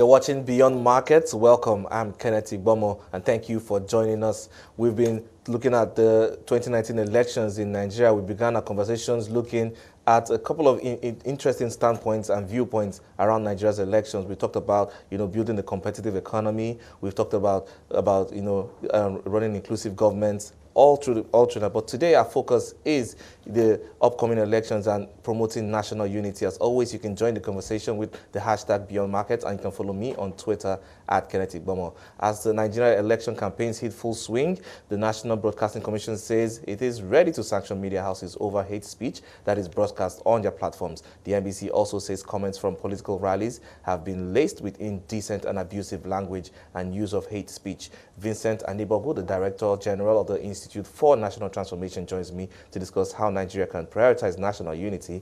You're watching Beyond Markets. Welcome. I'm Kenneth Igbomo, and thank you for joining us. We've been looking at the 2019 elections in Nigeria. We began our conversations looking at a couple of interesting standpoints and viewpoints around Nigeria's elections. We talked about, building a competitive economy. We've talked about running inclusive governments. All through that. But today our focus is the upcoming elections and promoting national unity. As always, you can join the conversation with the hashtag Beyond Markets, and you can follow me on Twitter at Kenneth Igbomo. As the Nigeria election campaigns hit full swing, the National Broadcasting Commission says it is ready to sanction media houses over hate speech that is broadcast on their platforms. The NBC also says comments from political rallies have been laced with indecent and abusive language and use of hate speech. Vincent Anigbogu, the Director General of the Institute for National Transformation, joins me to discuss how Nigeria can prioritize national unity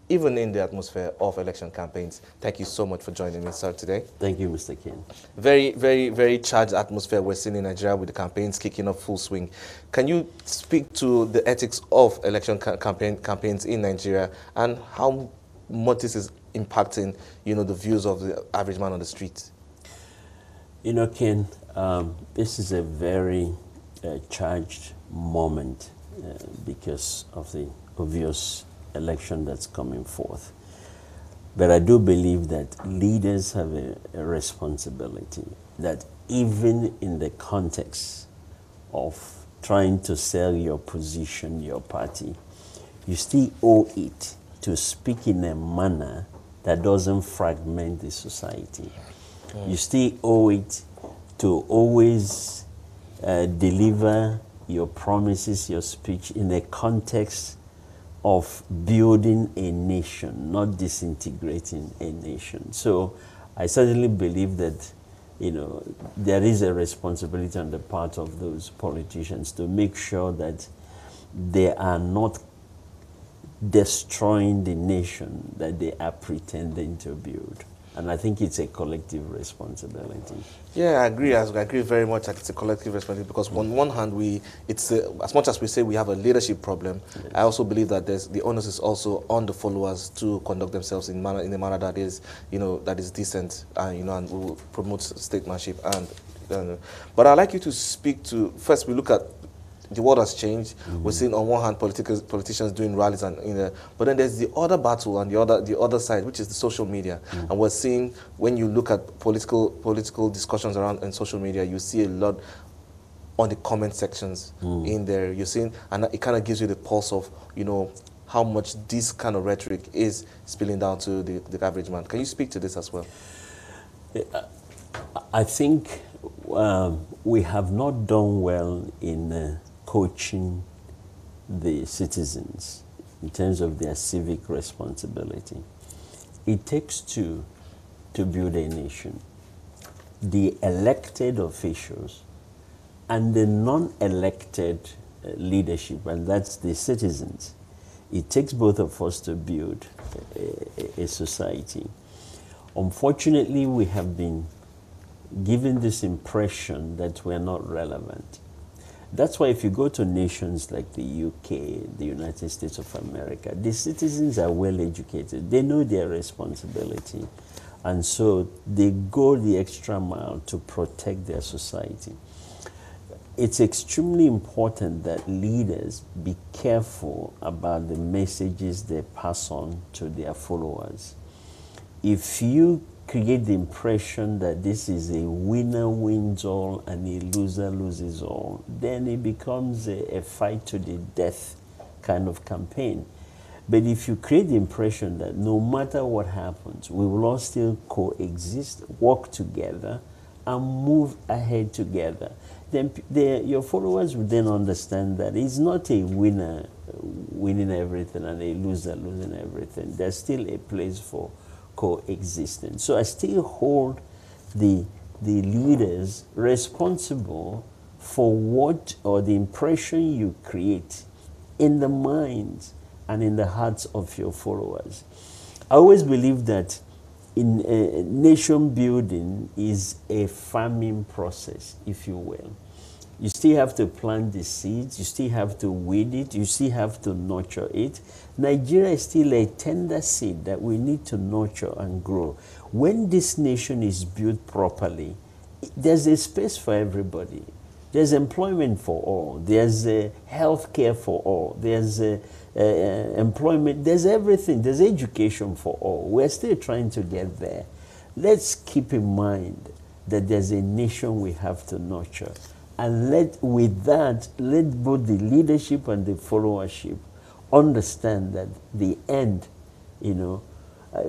even in the atmosphere of election campaigns. Thank you so much for joining me, sir, today. Thank you, Mr. Ken. Very, very, very charged atmosphere we're seeing in Nigeria with the campaigns kicking off full swing. Can you speak to the ethics of election campaigns in Nigeria and how much this is impacting, the views of the average man on the street? Ken, this is a very charged moment because of the obvious election that's coming forth. But I do believe that leaders have a responsibility that even in the context of trying to sell your position, your party, you still owe it to speak in a manner that doesn't fragment the society. You still owe it to always deliver your promises, your speech in a context of building a nation, not disintegrating a nation. So I certainly believe that, there is a responsibility on the part of those politicians to make sure that they are not destroying the nation that they are pretending to build. And I think it's a collective responsibility. Yeah, I agree. I agree very much that it's a collective responsibility because on one hand, as much as we say we have a leadership problem, yes, I also believe that the onus is also on the followers to conduct themselves in a manner that is, that is decent, and will promote statesmanship. But I'd like you to speak to, first we look at the world has changed. We're seeing on one hand politicians doing rallies, but then there's the other battle on the other side, which is the social media. And we're seeing, when you look at political discussions around in social media, you see a lot on the comment sections in there. You're seeing, and it kind of gives you the pulse of how much this kind of rhetoric is spilling down to the average man. Can you speak to this as well? I think we have not done well in coaching the citizens in terms of their civic responsibility. It takes two to build a nation. The elected officials and the non-elected leadership, and that's the citizens. It takes both of us to build a society. Unfortunately, we have been given this impression that we're not relevant. That's why if you go to nations like the UK, the United States of America, the citizens are well educated. They know their responsibility. And so they go the extra mile to protect their society. It's extremely important that leaders be careful about the messages they pass on to their followers. If you create the impression that this is a winner wins all and a loser loses all, then it becomes a fight to the death kind of campaign. But if you create the impression that no matter what happens, we will all still coexist, work together, and move ahead together, then your followers will then understand that it's not a winner winning everything and a loser losing everything. There's still a place for coexistence. So I still hold the leaders responsible for what or the impression you create in the minds and in the hearts of your followers. I always believe that in nation building is a farming process, if you will. You still have to plant the seeds. You still have to weed it. You still have to nurture it. Nigeria is still a tender seed that we need to nurture and grow. When this nation is built properly, there's a space for everybody. There's employment for all. There's health care for all. There's employment. There's everything. There's education for all. We're still trying to get there. Let's keep in mind that there's a nation we have to nurture. And let both the leadership and the followership understand that the end,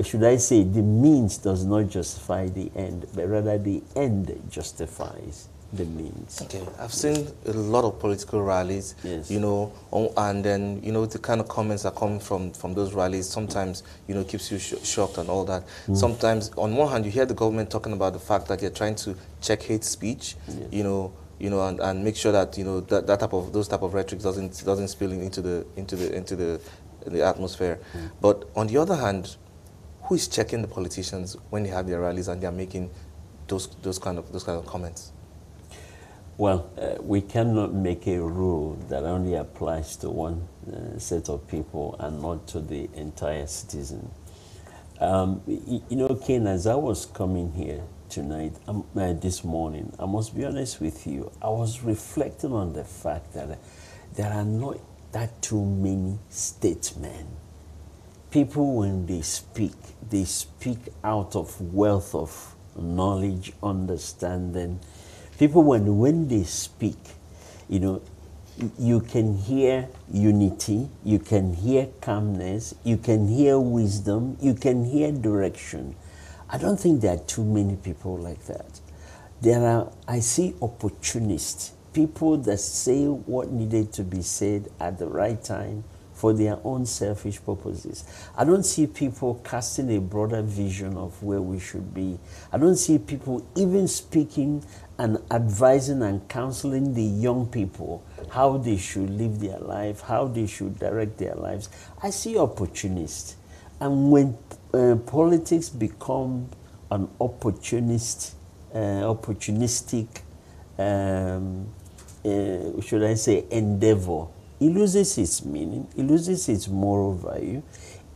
should I say, the means does not justify the end, but rather the end justifies the means. Okay, I've seen a lot of political rallies, yes. And then, the kind of comments that come from those rallies sometimes, keeps you shocked and all that. Sometimes, on one hand, you hear the government talking about the fact that they're trying to check hate speech, yes. And make sure that, those type of rhetoric doesn't spill into the atmosphere. But on the other hand, who is checking the politicians when they have their rallies and they're making those kind of comments? Well, we cannot make a rule that only applies to one set of people and not to the entire citizen. Ken, as I was coming here tonight, this morning, I must be honest with you, I was reflecting on the fact that there are not that too many statesmen. People, when they speak out of wealth of knowledge, understanding. People, when they speak, you can hear unity, you can hear calmness, you can hear wisdom, you can hear direction. I don't think there are too many people like that. I see opportunists, people that say what needed to be said at the right time for their own selfish purposes. I don't see people casting a broader vision of where we should be. I don't see people even speaking and advising and counseling the young people how they should live their life, how they should direct their lives. I see opportunists. And when politics become an opportunistic, should I say, endeavor, it loses its meaning, it loses its moral value,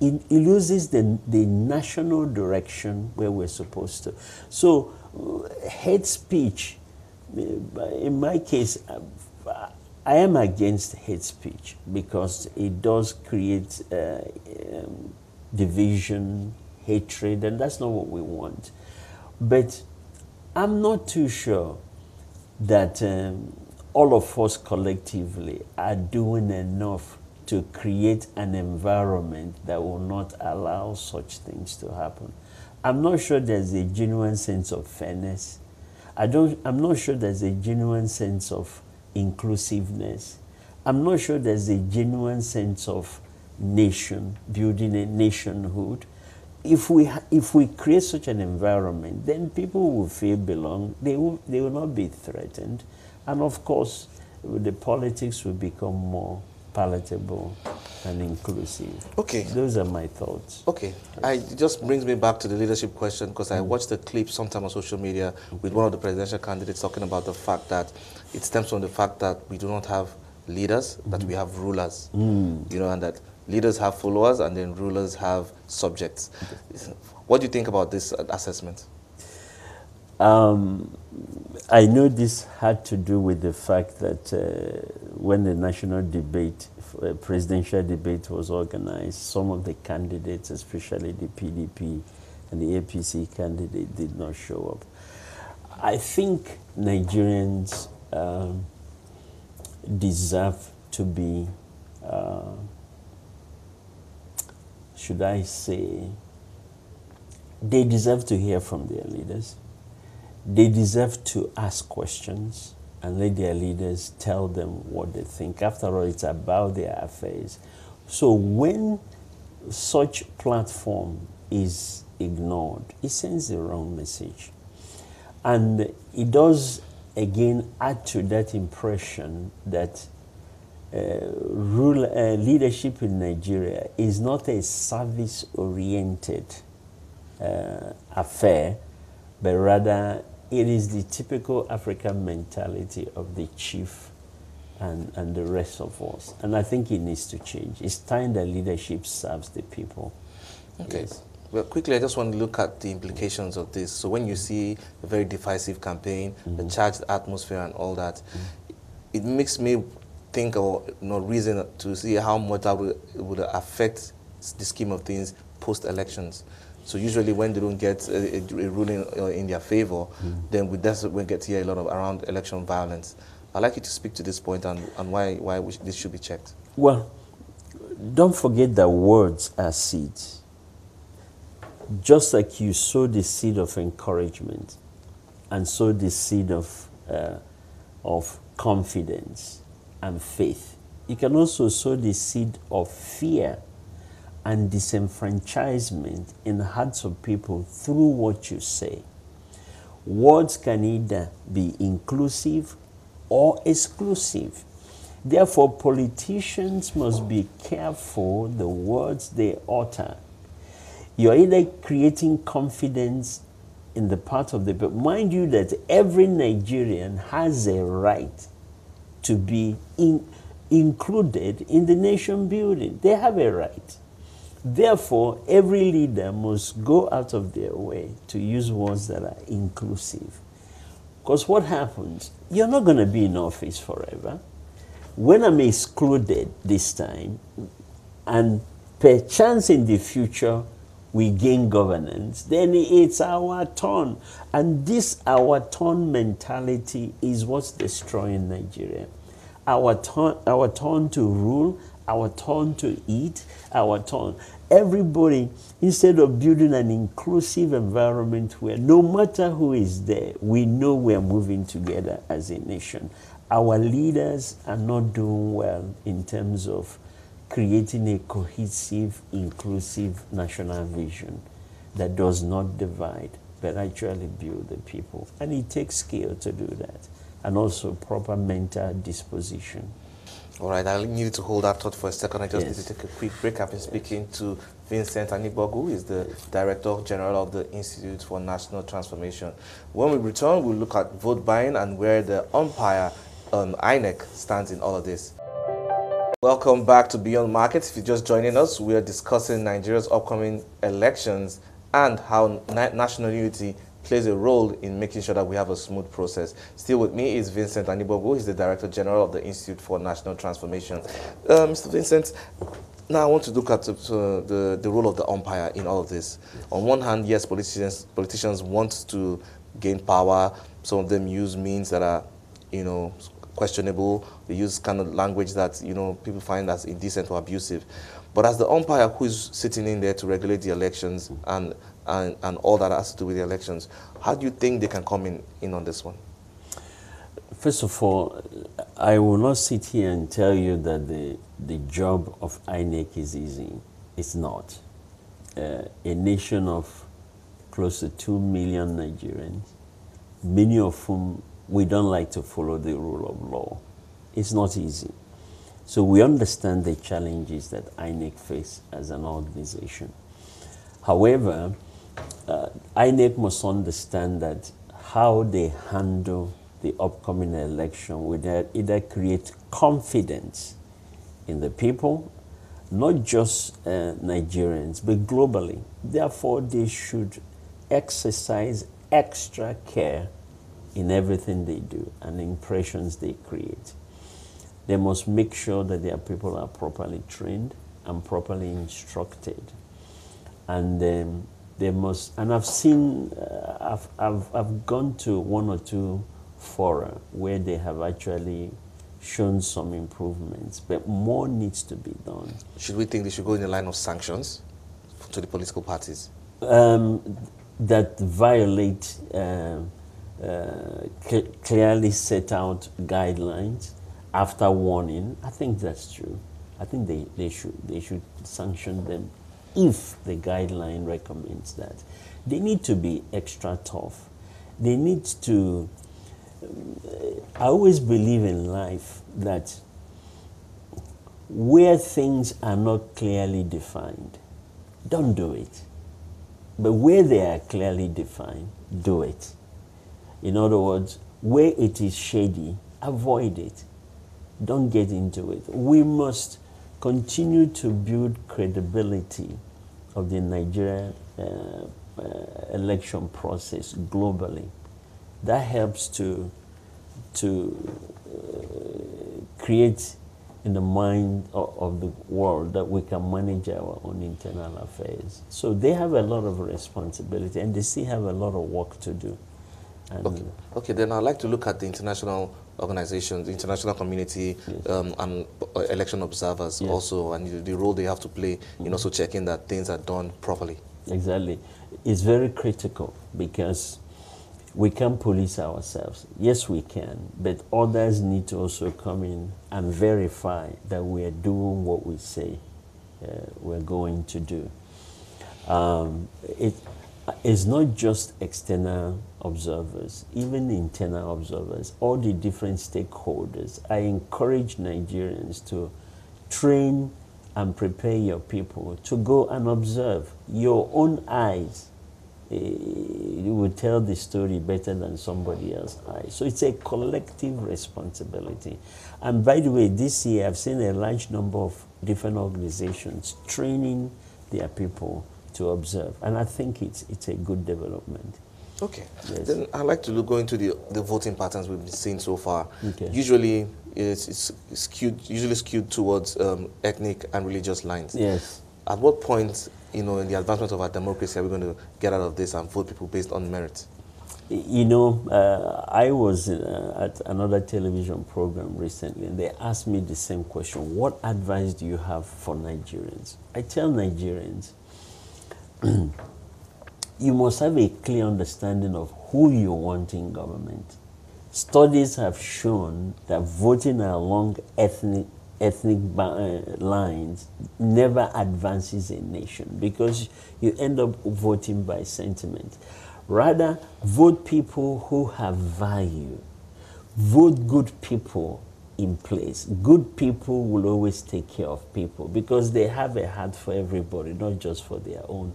it loses the national direction where we're supposed to. So, hate speech, in my case, I am against hate speech because it does create division, hatred, and that's not what we want. But I'm not too sure that all of us collectively are doing enough to create an environment that will not allow such things to happen. I'm not sure there's a genuine sense of fairness. I'm not sure there's a genuine sense of inclusiveness. I'm not sure there's a genuine sense of nation, building a nationhood. If we create such an environment, then people will feel belong. They will not be threatened. And of course, the politics will become more palatable and inclusive. Okay. Those are my thoughts. Okay. It just brings me back to the leadership question because I watched a clip sometime on social media with one of the presidential candidates talking about the fact that it stems from the fact that we do not have leaders, that we have rulers. And that leaders have followers and then rulers have subjects. What do you think about this assessment? I know this had to do with the fact that when the national debate, presidential debate was organized, some of the candidates, especially the PDP and the APC candidate, did not show up. I think Nigerians deserve to be, should I say, they deserve to hear from their leaders. They deserve to ask questions and let their leaders tell them what they think. After all, it's about their affairs. So when such platform is ignored, it sends the wrong message. And it does, again, add to that impression that leadership in Nigeria is not a service-oriented affair, but rather it is the typical African mentality of the chief and the rest of us. And I think it needs to change. It's time that leadership serves the people. Okay. Yes. Well, quickly, I just want to look at the implications of this. So when you see a very divisive campaign, a charged atmosphere and all that, it makes me think or reason to see how much that would affect the scheme of things post-elections. So usually when they don't get a ruling in their favor, then we get to hear a lot of around election violence. I'd like you to speak to this point and why this should be checked. Well, don't forget that words are seeds. Just like you sow the seed of encouragement and sow the seed of confidence and faith, you can also sow the seed of fear and disenfranchisement in the hearts of people through what you say. Words can either be inclusive or exclusive. Therefore, politicians must be careful the words they utter. You're either creating confidence in the part of the people. Mind you that every Nigerian has a right to be included in the nation building. They have a right. Therefore, every leader must go out of their way to use words that are inclusive. Because what happens, you're not going to be in office forever. When I'm excluded this time, and perchance in the future we gain governance, then it's our turn. And this our turn mentality is what's destroying Nigeria. Our turn to rule, our turn to eat, our turn. Everybody, instead of building an inclusive environment where no matter who is there, we know we are moving together as a nation. Our leaders are not doing well in terms of creating a cohesive, inclusive national vision that does not divide, but actually build the people. And it takes skill to do that, and also proper mental disposition. All right, I need to hold that thought for a second. I just need to take a quick break. I've been speaking to Vincent Anigbogu, who is the Director General of the Institute for National Transformation. When we return, we'll look at vote buying and where the umpire, INEC, stands in all of this. Welcome back to Beyond Markets. If you're just joining us, we are discussing Nigeria's upcoming elections and how national unity plays a role in making sure that we have a smooth process. Still with me is Vincent Anigbogu. He's the Director General of the Institute for National Transformation. Mr. Vincent, now I want to look at the role of the umpire in all of this. On one hand, yes, politicians want to gain power. Some of them use means that are, questionable. They use kind of language that, people find as indecent or abusive. But as the umpire who is sitting in there to regulate the elections and all that has to do with the elections, how do you think they can come in on this one? First of all, I will not sit here and tell you that the job of INEC is easy. It's not. A nation of close to 2 million Nigerians, many of whom we don't like to follow the rule of law. It's not easy. So we understand the challenges that INEC face as an organization. However, INEC must understand that how they handle the upcoming election will either create confidence in the people, not just Nigerians, but globally. Therefore, they should exercise extra care in everything they do and the impressions they create. They must make sure that their people are properly trained and properly instructed. And they must, and I've seen, I've gone to one or two fora where they have actually shown some improvements, but more needs to be done. Should we think they should go in the line of sanctions to the political parties? That violate clearly set out guidelines after warning. I think that's true. I think they should sanction them if the guideline recommends that. They need to be extra tough. They need to, I always believe in life that where things are not clearly defined, don't do it. But where they are clearly defined, do it. In other words, where it is shady, avoid it. Don't get into it. We must continue to build credibility of the Nigerian election process globally. That helps to create in the mind of the world that we can manage our own internal affairs. So they have a lot of responsibility, and they still have a lot of work to do. And Okay, then I'd like to look at the international organizations, the international community, yes. and election observers Yes. also, and the role they have to play in also checking that things are done properly. Exactly. It's very critical because we can't police ourselves. Yes, we can, but others need to also come in and verify that we are doing what we say we're going to do. It's not just external observers, even internal observers, all the different stakeholders. I encourage Nigerians to train and prepare your people to go and observe. Your own eyes, you will tell the story better than somebody else's eyes. So it's a collective responsibility. And by the way, this year I've seen a large number of different organizations training their people to observe. And I think it's a good development. Okay. Yes. Then I'd like to go into the voting patterns we've been seeing so far. Okay. Usually it's skewed towards ethnic and religious lines. Yes. At what point, in the advancement of our democracy, are we going to get out of this and vote people based on merit? I was at another television program recently, and they asked me the same question. What advice do you have for Nigerians? I tell Nigerians, you must have a clear understanding of who you want in government. Studies have shown that voting along ethnic lines never advances a nation because you end up voting by sentiment. Rather, vote people who have value. Vote good people in place. Good people will always take care of people because they have a heart for everybody, not just for their own.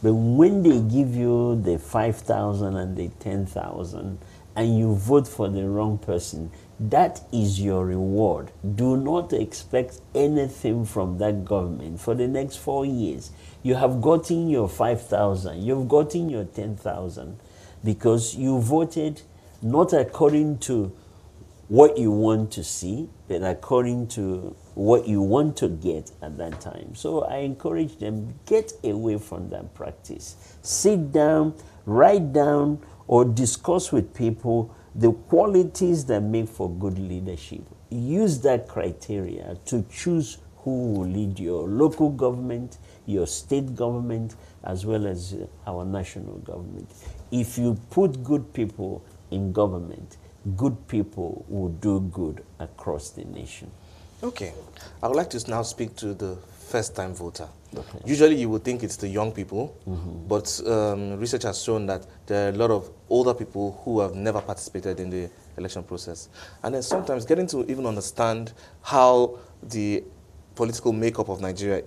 But when they give you the 5,000 and the 10,000 and you vote for the wrong person, that is your reward. Do not expect anything from that government for the next 4 years. You have gotten your 5,000, you've gotten your 10,000 because you voted not according to what you want to see, but according to what you want to get at that time. So I encourage them, get away from that practice. Sit down, write down, or discuss with people the qualities that make for good leadership. Use that criteria to choose who will lead your local government, your state government, as well as our national government. If you put good people in government, good people will do good across the nation. Okay. I would like to now speak to the first-time voter. Okay. Usually you would think it's the young people, but research has shown that there are a lot of older people who have never participated in the election process. And then sometimes getting to even understand how the political makeup of Nigeria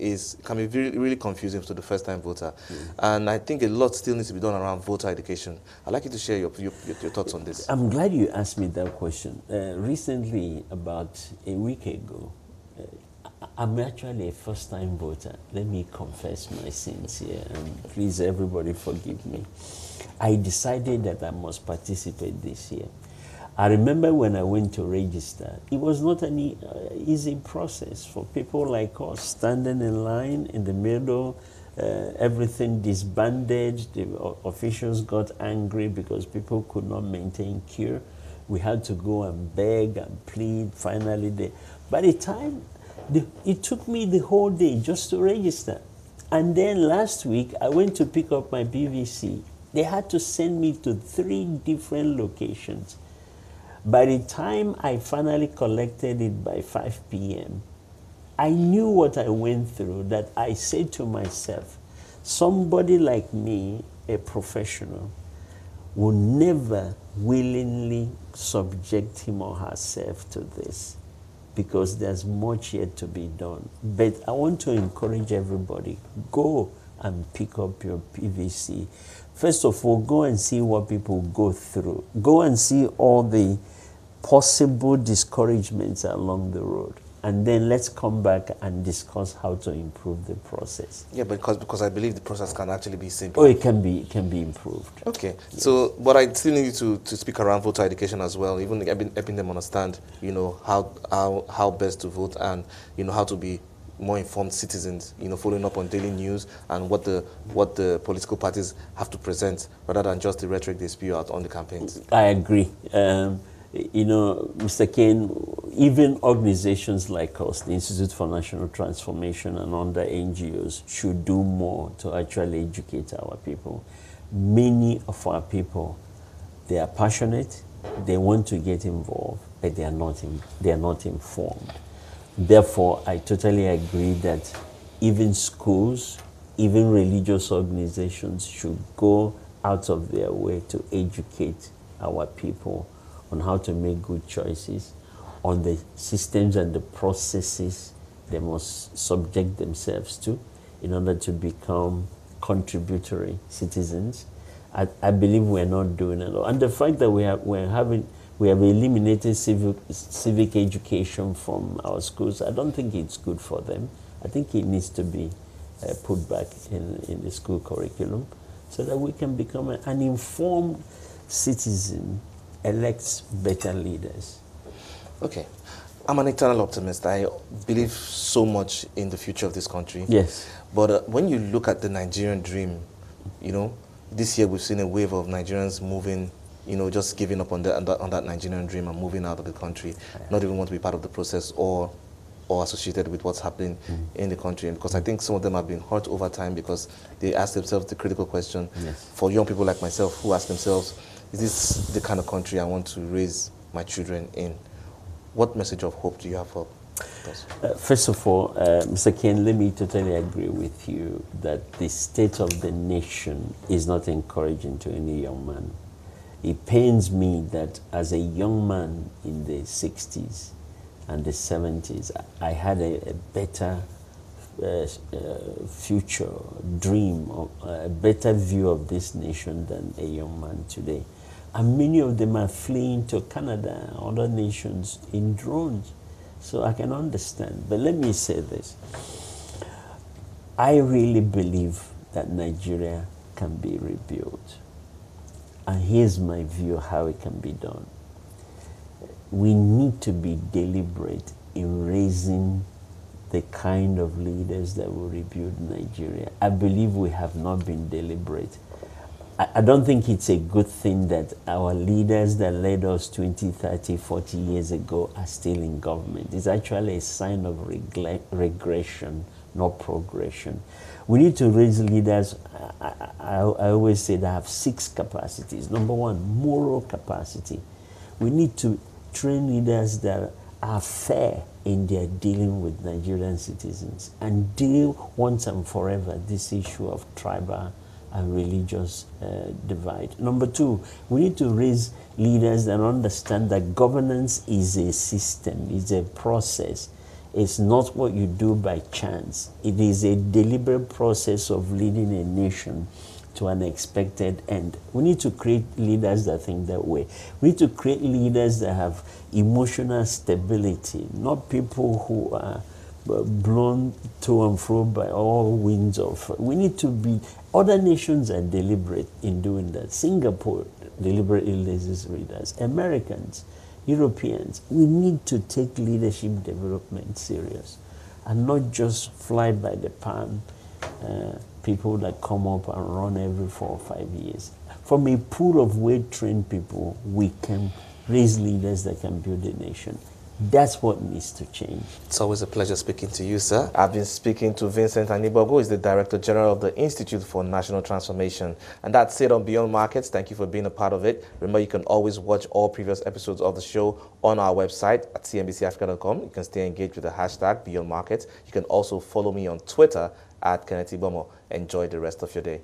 can be really confusing to the first-time voter. And I think a lot still needs to be done around voter education. I'd like you to share your thoughts on this. I'm glad you asked me that question. Recently, about a week ago, I'm actually a first-time voter. Let me confess my sins here, and please, everybody, forgive me. I decided that I must participate this year. I remember when I went to register, it was not an easy process for people like us, standing in line in the middle, everything disbanded, the officials got angry because people could not maintain queue. We had to go and beg and plead. Finally, by the time, it took me the whole day just to register. And then last week, I went to pick up my PVC. They had to send me to 3 different locations. By the time I finally collected it by 5 p.m., I knew what I went through, that I said to myself, somebody like me, a professional, will never willingly subject him or herself to this because there's much yet to be done. But I want to encourage everybody, go and pick up your PVC. First of all, go and see what people go through. Go and see all the possible discouragements along the road. And then let's come back and discuss how to improve the process. Yeah, because I believe the process can actually be simple. Oh, it can be improved. Okay, yes. So, but I still need you to speak around voter education as well, even helping them understand, how best to vote, and how to be more informed citizens, following up on daily news and what the political parties have to present, rather than just the rhetoric they spew out on the campaigns. I agree. Mr. Kane, even organizations like us, the Institute for National Transformation and other NGOs, should do more to actually educate our people. Many of our people, they are passionate, they want to get involved, but they are not informed. Therefore, I totally agree that even schools, even religious organizations should go out of their way to educate our people on how to make good choices, on the systems and the processes they must subject themselves to in order to become contributory citizens. I believe we're not doing it. And the fact that we have eliminated civic education from our schools, I don't think it's good for them. I think it needs to be put back in the school curriculum so that we can become an informed citizen elects better leaders. Okay. I'm an eternal optimist. I believe so much in the future of this country. Yes. But when you look at the Nigerian dream, this year we've seen a wave of Nigerians moving, just giving up on that Nigerian dream and moving out of the country, not even want to be part of the process or associated with what's happening in the country. And because I think some of them have been hurt over time because they ask themselves the critical question. Yes. For young people like myself who ask themselves, is this the kind of country I want to raise my children in? What message of hope do you have for us? First of all, Mr. Ken, let me totally agree with you that the state of the nation is not encouraging to any young man. It pains me that as a young man in the 60s and the 70s, I had a better future, dream, a better view of this nation than a young man today. And many of them are fleeing to Canada and other nations in drones. So I can understand. But let me say this. I really believe that Nigeria can be rebuilt. And here's my view how it can be done. We need to be deliberate in raising the kind of leaders that will rebuild Nigeria. I believe we have not been deliberate. I don't think it's a good thing that our leaders that led us 20, 30, 40 years ago are still in government. It's actually a sign of regression, not progression. We need to raise leaders, I always say, that have 6 capacities. Number 1, moral capacity. We need to train leaders that are fair in their dealing with Nigerian citizens and deal once and forever this issue of tribal and religious divide. Number 2, we need to raise leaders that understand that governance is a system, is a process. It's not what you do by chance. It is a deliberate process of leading a nation to an expected end. We need to create leaders that think that way. We need to create leaders that have emotional stability, not people who are blown to and fro by all winds of. We need to be. Other nations are deliberate in doing that. Singapore deliberately raises leaders. Americans, Europeans, we need to take leadership development serious and not just fly by the pan. People that come up and run every 4 or 5 years. From a pool of well-trained people, we can raise leaders that can build a nation. That's what needs to change. It's always a pleasure speaking to you, sir. I've been speaking to Vincent Anigbogu, who is the Director General of the Institute for National Transformation. And that's it on Beyond Markets. Thank you for being a part of it. Remember, you can always watch all previous episodes of the show on our website at cnbcafrica.com. You can stay engaged with the hashtag Beyond Markets. You can also follow me on Twitter at Kenneth Igbomo. Enjoy the rest of your day.